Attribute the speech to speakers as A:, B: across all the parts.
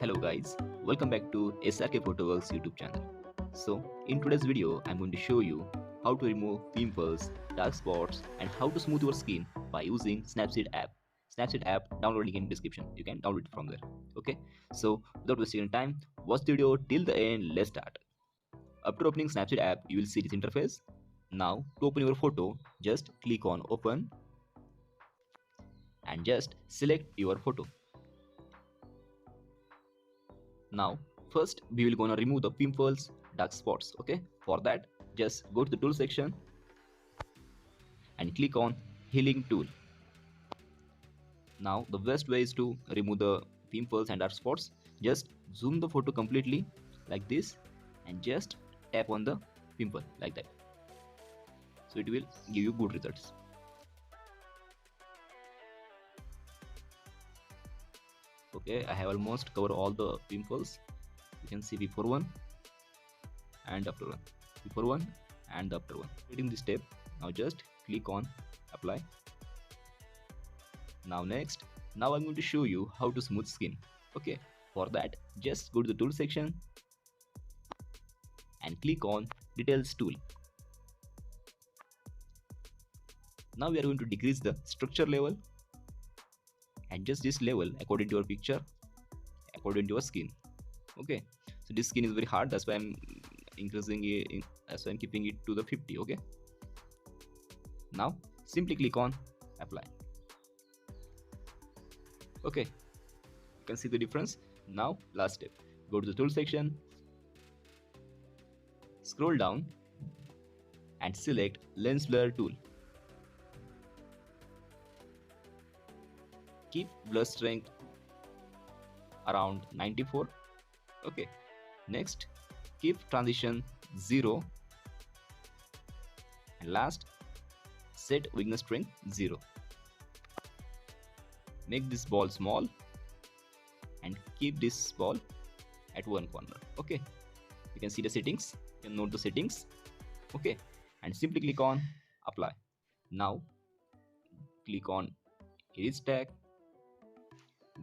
A: Hello guys, welcome back to SRK photoworkz YouTube channel. So in today's video I'm going to show you how to remove pimples, dark spots and how to smooth your skin by using Snapseed app. Snapseed app download link in description. You can download it from there. Okay, so without wasting time, watch the video till the end. Let's start. After opening Snapseed app, you will see this interface. Now to open your photo, just click on open and just select your photo. Now first we will gonna remove the pimples, dark spots. Okay, for that just go to the tool section and click on healing tool. Now the best way is to remove the pimples and dark spots. Just zoom the photo completely like this and just tap on the pimple like that, so it will give you good results. Okay, I have almost covered all the pimples. You can see before one and after one, before one and after one. Repeating this step. Now just click on apply. Now next, now I'm going to show you how to smooth skin. Okay, for that just go to the tool section and click on details tool. Now we are going to decrease the structure level, adjust this level according to your picture, according to your skin. Okay, so this skin is very hard, that's why I'm increasing it, that's why I'm keeping it to the 50. Okay, now simply click on apply. Okay, you can see the difference. Now last step, go to the tool section, scroll down and select lens blur tool. Keep blur strength around 94. Okay, next keep transition 0 and last set weakness strength 0. Make this ball small and keep this ball at one corner. Okay, you can see the settings, you can note the settings. Okay, and simply click on apply. Now click on erase tag,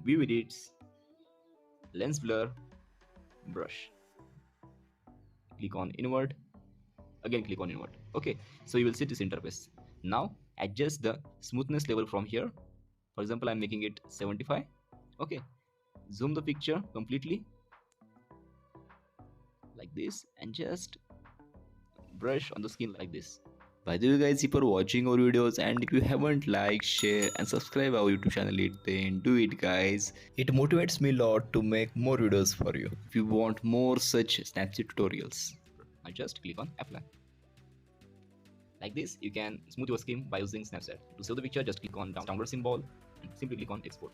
A: view edits, lens blur, brush. Click on invert, again click on invert. Okay, so you will see this interface. Now adjust the smoothness level from here. For example, I'm making it 75. Okay, zoom the picture completely like this and just brush on the skin like this. By the way guys, if you're watching our videos and if you haven't liked, share and subscribe our YouTube channel then do it guys. It motivates me a lot to make more videos for you. If you want more such Snapseed tutorials, now just click on apply. Like this, you can smooth your skin by using Snapseed. To save the picture, just click on download symbol and simply click on export.